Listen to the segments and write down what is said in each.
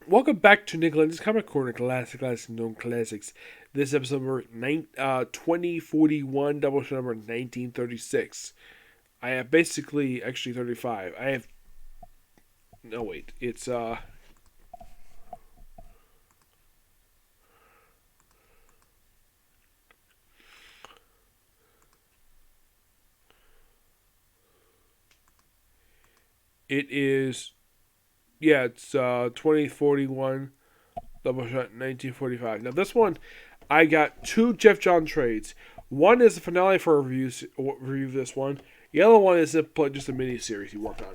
Welcome back to Nicholas Comic Corner, Classic Known Classics. This episode number 2041, Doubleshot number 1936. I have actually 35. No wait, it is, it's 2041, Doubleshot 1945. Now this one, I got two Geoff John trades. One is the finale for a review of this one. The other one is just a mini series he worked on.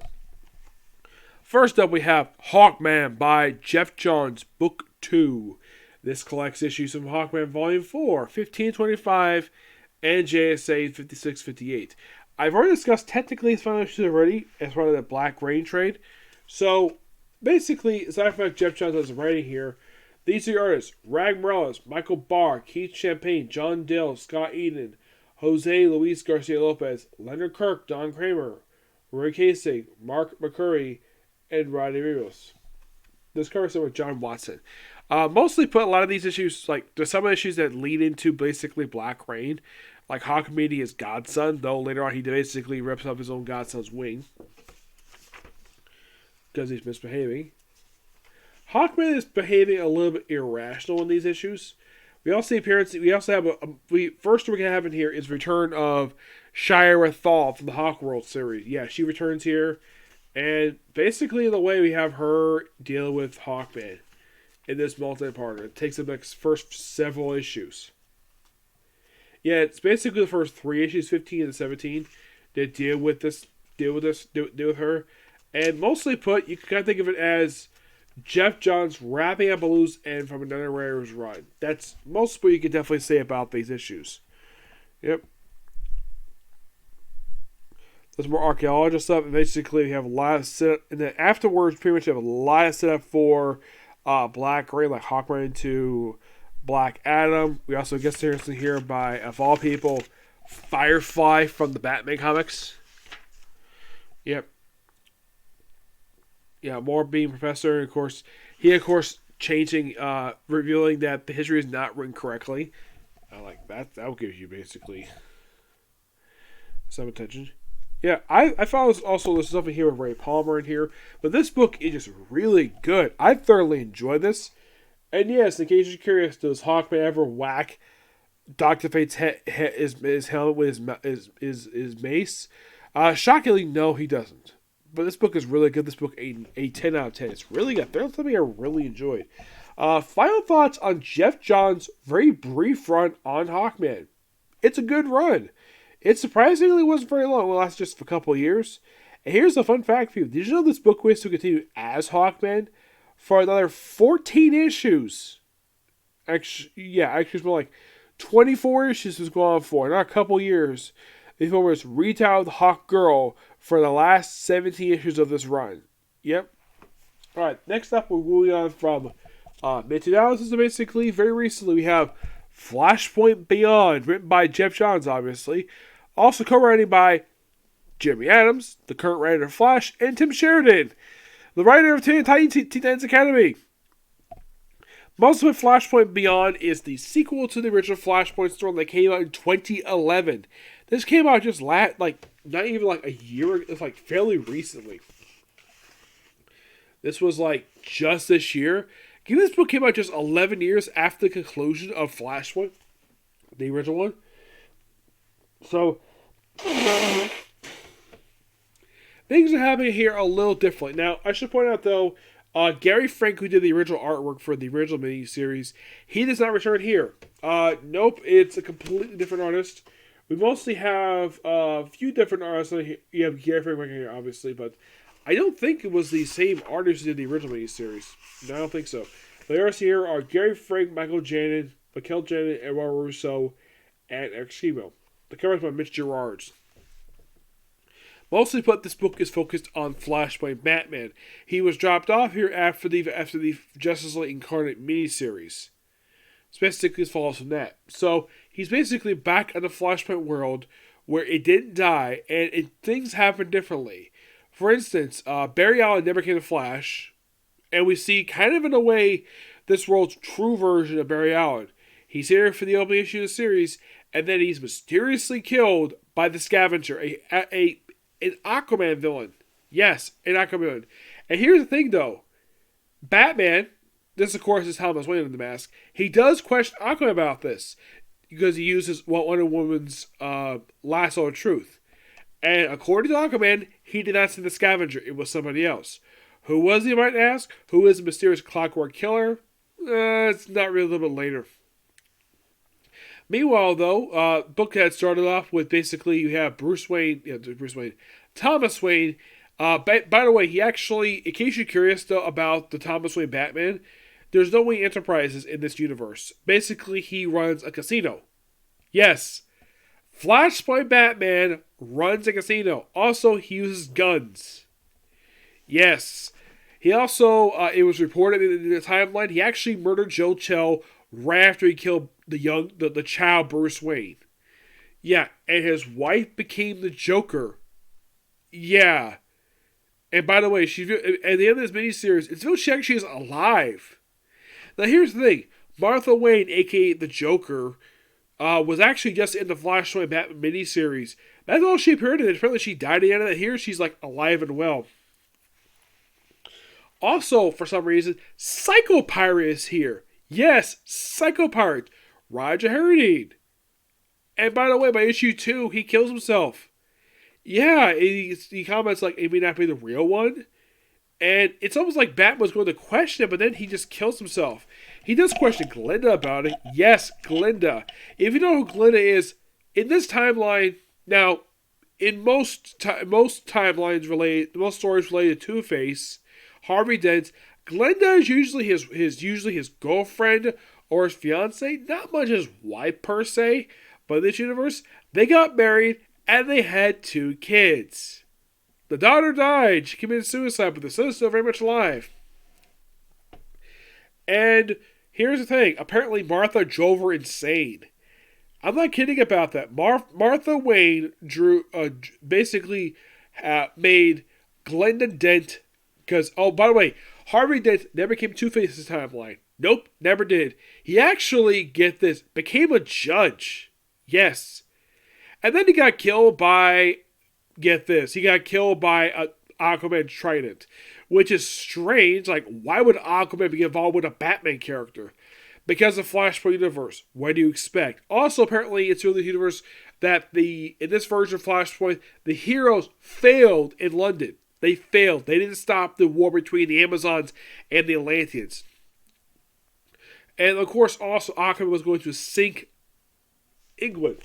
First up, we have Hawkman by Geoff Johns, Book 2. This collects issues of Hawkman Volume 4, 1525, and JSA 5658. I've already discussed technically his final issues already as part of the Black Rain trade. So, basically, aside from Geoff Johns does writing here, these are the artists: Rag Morales, Michael Barr, Keith Champagne, John Dill, Scott Eden, Jose Luis Garcia Lopez, Leonard Kirk, Don Kramer, Roy Casey, Mark McCurry, and Rodney Rivas. This covers with John Watson. Mostly put a lot of these issues, there's some issues that lead into basically Black Rain, like Hawkman is Godson, though later on he basically rips up his own Godson's wing because he's misbehaving. Hawkman is behaving a little bit irrational in these issues. We also have first we're gonna have in here is return of Shira Thal from the Hawkworld series. Yeah, she returns here, and basically the way we have her deal with Hawkman in this multi-parter. It takes the first several issues. Yeah, it's basically the first three issues, 15 and 17, that deal with her, and mostly put, you can kind of think of it as Geoff Johns wrapping up a loose end from another writer's run. That's most what you can definitely say about these issues. Yep. There's more archaeologist stuff, and basically we have a lot of setup, and then afterwards, pretty much have a lot of setup for Black Rain, like Hawkman to Black Adam. We also get seriously here by, of all people, Firefly from the Batman comics. Yep. Yeah, more being Professor, and of course, changing, revealing that the history is not written correctly. I like that. That will give you basically some attention. Yeah, I found also there's something here with Ray Palmer in here, but this book is just really good. I thoroughly enjoyed this. And yes, in case you're curious, does Hawkman ever whack Dr. Fate's his helmet with his mace? Shockingly, no, he doesn't. But this book is really good. This book, a 10 out of 10. It's really good. There's something I really enjoyed. Final thoughts on Geoff Johns' very brief run on Hawkman. It's a good run. It surprisingly wasn't very long. It lasted just a couple of years. And here's a fun fact for you. Did you know this book was to continue as Hawkman for another 14 issues? Actually, it's more like 24 issues was going on for. Not a couple years. Before it was retitled Hawk Girl for the last 17 issues of this run. Yep. Alright, next up we're moving on from mid-2000s to basically very recently. We have Flashpoint Beyond, written by Geoff Johns, obviously. Also co-writing by Jimmy Adams, the current writer of Flash, and Tim Sheridan, the writer of Teen Titans Academy. Most of Flashpoint Beyond is the sequel to the original Flashpoint story that came out in 2011. This came out just not even like a year ago. It's like fairly recently. This was like just this year. Given this book came out just 11 years after the conclusion of Flashpoint, the original one. So, things are happening here a little differently. Now, I should point out though, Gary Frank, who did the original artwork for the original miniseries, he does not return here. Nope, it's a completely different artist. We mostly have a few different artists. You have Gary Frank here, obviously, but I don't think it was the same artist who did the original miniseries. No, I don't think so. The artists here are Gary Frank, Michael Janin, Eduardo Russo, and Eric Schimo. The cover is by Mitch Gerards. Mostly put, this book is focused on Flashpoint Batman. He was dropped off here after the Justice League Incarnate miniseries. Basically, follows from that. So he's basically back in the Flashpoint world where it didn't die, and things happen differently. For instance, Barry Allen never came to Flash. And we see, kind of in a way, this world's true version of Barry Allen. He's here for the opening issue of the series, and then he's mysteriously killed by the Scavenger, an Aquaman villain. Yes, an Aquaman villain. And here's the thing, though. Batman, this of course is Thomas Wayne in the mask, he does question Aquaman about this, because he uses Wonder Woman's lasso of truth. And according to Hawkman, he did not send the Scavenger. It was somebody else. Who was he, you might ask? Who is the mysterious Clockwork Killer? It's not really a little bit later. Meanwhile, though, book had started off with basically you have Thomas Wayne. By the way, he actually, in case you're curious though about the Thomas Wayne Batman, there's no Wayne Enterprises in this universe. Basically, he runs a casino. Yes. Flashpoint Batman runs a casino. Also, he uses guns. Yes. He also, it was reported in the timeline, he actually murdered Joe Chill right after he killed the child Bruce Wayne. Yeah, and his wife became the Joker. Yeah. And by the way, at the end of this miniseries, it's she actually is alive. Now here's the thing. Martha Wayne, a.k.a. the Joker, was actually just in the Flashpoint Batman miniseries. That's all she appeared in. Apparently she died at the end of it. Here she's like alive and well. Also, for some reason, Psycho Pirate is here. Yes, Psycho Pirate. Roger Harradine. And by the way, by issue 2, he kills himself. Yeah, he comments like, it may not be the real one. And it's almost like Batman was going to question it, but then he just kills himself. He does question Glinda about it. Yes, Glinda. If you know who Glinda is, in this timeline, now, in most timelines related, most stories related to Two-Face, Harvey Dent, Glinda is usually his girlfriend or his fiance. Not much his wife per se, but in this universe, they got married and they had 2 kids. The daughter died. She committed suicide, but the son is still very much alive. And here's the thing. Apparently, Martha drove her insane. I'm not kidding about that. Martha Wayne basically made Glenda Dent. Because, oh, by the way, Harvey Dent never became Two-Face's timeline. Nope, never did. He actually, get this, became a judge. Yes. And then he got killed by, get this, he got killed by Aquaman Trident. Which is strange. Like, why would Aquaman be involved with a Batman character? Because of Flashpoint universe. What do you expect? Also, apparently, it's really the universe that in this version of Flashpoint, the heroes failed in London. They failed. They didn't stop the war between the Amazons and the Atlanteans. And, of course, also, Aquaman was going to sink England.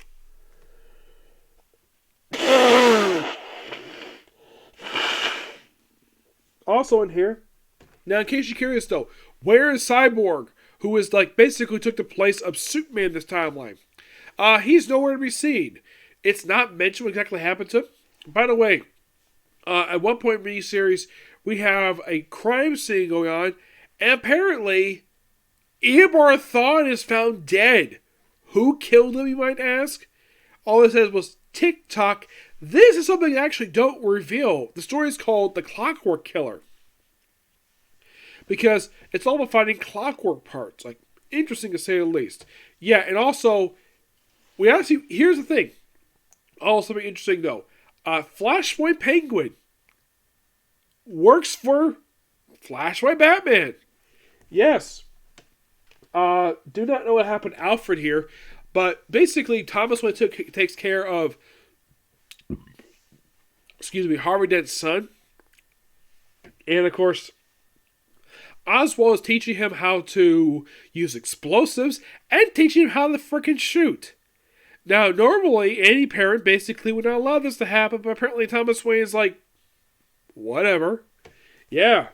Also in here, now in case you're curious though, where is Cyborg, who is like basically took the place of Superman this timeline? He's nowhere to be seen. It's not mentioned what exactly happened to him. By the way, at one point in the miniseries, we have a crime scene going on, and apparently, Eobard Thawne is found dead. Who killed him, you might ask? All it says was tick-tock. This is something they actually don't reveal. The story is called The Clockwork Killer. Because it's all about finding clockwork parts. Like, interesting to say the least. Yeah, and also, we actually, here's the thing. Also something interesting though. Flashpoint Penguin works for Flashpoint Batman. Yes. Do not know what happened to Alfred here. But basically, Thomas Wayne takes care of, Harvey Dent's son. And of course, Oswald is teaching him how to use explosives and teaching him how to frickin' shoot. Now, normally, any parent basically would not allow this to happen, but apparently Thomas Wayne is like, whatever. Yeah.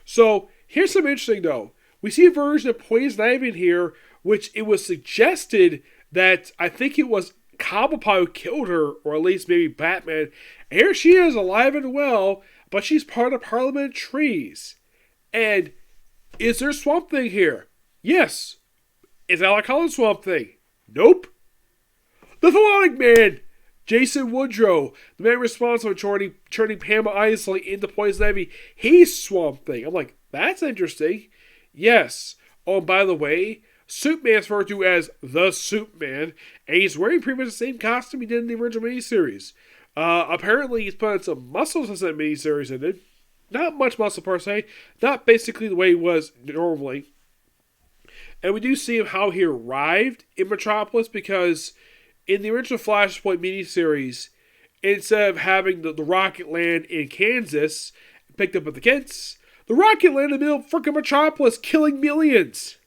So, here's something interesting, though. We see a version of Poison Ivy in here, which it was suggested that, I think it was Cobblepot who killed her, or at least maybe Batman. And here she is, alive and well, but she's part of Parliament of Trees. And is there Swamp Thing here? Yes. Is Alec Holland's Swamp Thing? Nope. The Thelonic Man! Jason Woodrow, the man responsible for turning Pamela Isley into Poison Ivy, he's Swamp Thing. I'm like, that's interesting. Yes. Oh, and by the way, Superman's referred to as the Superman, and he's wearing pretty much the same costume he did in the original miniseries. Apparently, he's put on some muscle since that miniseries ended. Not much muscle per se, not basically the way he was normally. And we do see how he arrived in Metropolis, because in the original Flashpoint miniseries, instead of having the rocket land in Kansas, picked up at the Kents, the rocket landed in the middle of freaking Metropolis, killing millions.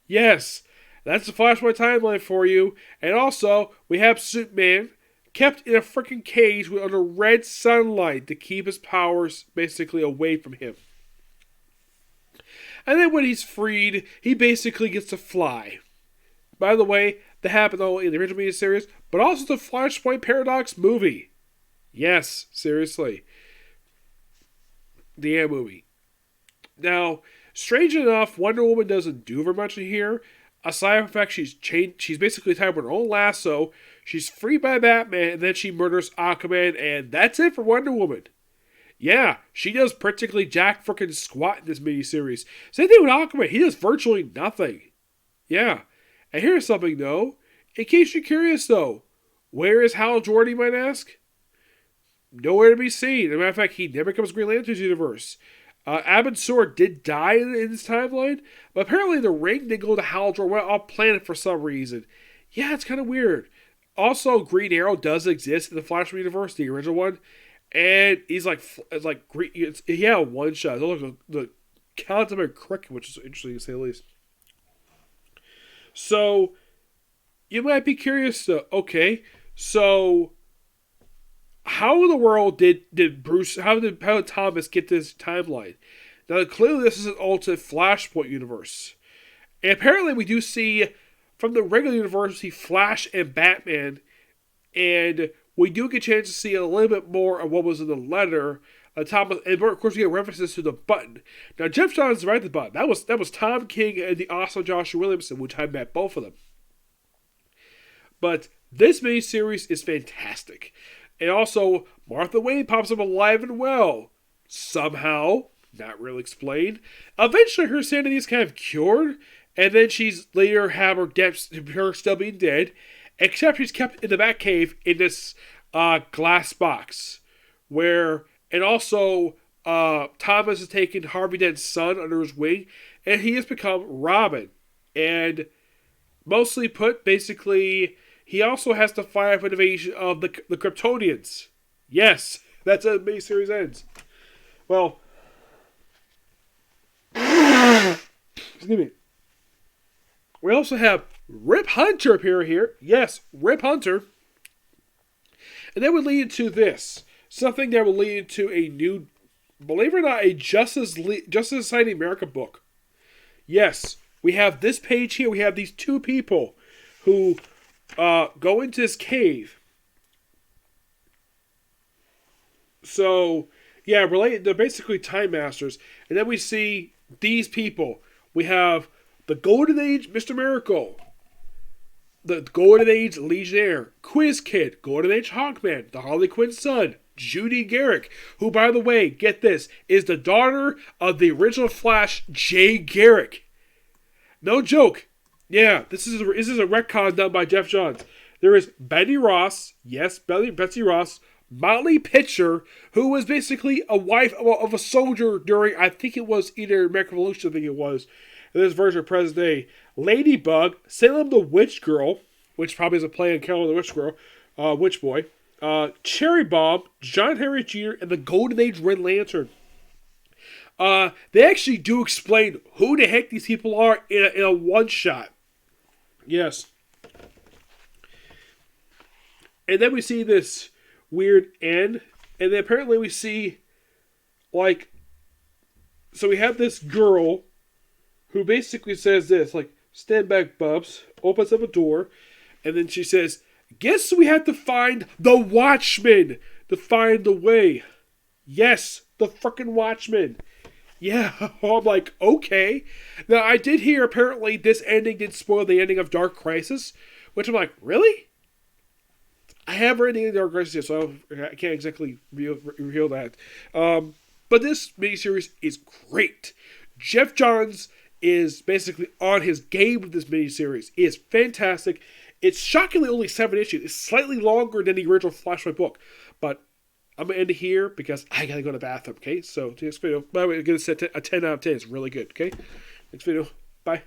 Yes, that's the Flashpoint timeline for you. And also, we have Superman kept in a freaking cage under red sunlight to keep his powers basically away from him. And then when he's freed, he basically gets to fly. By the way, that happened not only in the original miniseries, but also the Flashpoint Paradox movie. Yes, seriously. The movie. Now, strange enough, Wonder Woman doesn't do very much in here. Aside from the fact she's basically tied with her own lasso, she's freed by Batman, and then she murders Aquaman, and that's it for Wonder Woman. Yeah, she does practically jack frickin' squat in this miniseries. Same thing with Aquaman, he does virtually nothing. Yeah, and here's something though, in case you're curious though, where is Hal Jordan, you might ask? Nowhere to be seen. As a matter of fact, he never comes to Green Lantern's universe. Abin Sur did die in this timeline, but apparently the ring did go to Hal Jordan, went off planet for some reason. Yeah, it's kind of weird. Also, Green Arrow does exist in the Flash universe, the original one, and he had a one shot. It looks like the Consummate Cricket, which is interesting to say the least. So, you might be curious, okay, so how in the world did Thomas get this timeline? Now, clearly this is an alternate Flashpoint universe. And apparently we do see, from the regular universe, we see Flash and Batman, and we do get a chance to see a little bit more of what was in the letter. Thomas, and of course we get references to the button. Now, Geoff Johns wrote the button. That was Tom King and the awesome Joshua Williamson, which I met both of them. But this miniseries is fantastic. And also, Martha Wayne pops up alive and well. Somehow, not really explained. Eventually, her sanity is kind of cured, and then she's later have her still being dead, except she's kept in the Batcave in this glass box, and also Thomas has taken Harvey Dent's son under his wing, and he has become Robin. And mostly put, basically, he also has to fight an invasion of the Kryptonians. Yes, that's how the miniseries ends. Well, excuse me. We also have Rip Hunter appear here. Yes, Rip Hunter. And that would lead into this. Something that will lead into a new, believe it or not, a Justice Society America book. Yes, we have this page here. We have these two people who go into this cave. So, yeah, they're basically Time Masters. And then we see these people. We have the Golden Age Mr. Miracle, the Golden Age Legionnaire, Quiz Kid, Golden Age Hawkman, the Harley Quinn's son, Judy Garrick, who, by the way, get this, is the daughter of the original Flash, Jay Garrick. No joke. Yeah, this is a retcon done by Geoff Johns. There is Betty Ross, yes, Betsy Ross, Molly Pitcher, who was basically a wife of a soldier during, I think it was either American Revolution, I think it was, in this version of present day. Ladybug, Salem the Witch Girl, which probably is a play on Carol the Witch Girl, Witch Boy, Cherry Bomb, John Henry Jr., and the Golden Age Red Lantern. They actually do explain who the heck these people are in a one-shot. Yes. And then we see this weird end. And then apparently we see, so we have this girl who basically says this, stand back, Bubs, opens up a door, and then she says, guess we have to find the Watchmen to find the way. Yes, the frickin' Watchmen. Yeah, I'm like, okay. Now, I did hear, apparently, this ending did spoil the ending of Dark Crisis, which I'm like, really? I haven't read any of the Dark Crisis yet, so I can't exactly reveal that. But this miniseries is great. Geoff Johns is basically on his game with this miniseries. It is fantastic. It's shockingly only 7 issues. It's slightly longer than the original Flashpoint book. But I'm going to end it here because I got to go to the bathroom, okay? So, next video. By the way, I'm going to set a 10 out of 10. It's really good, okay? Next video. Bye.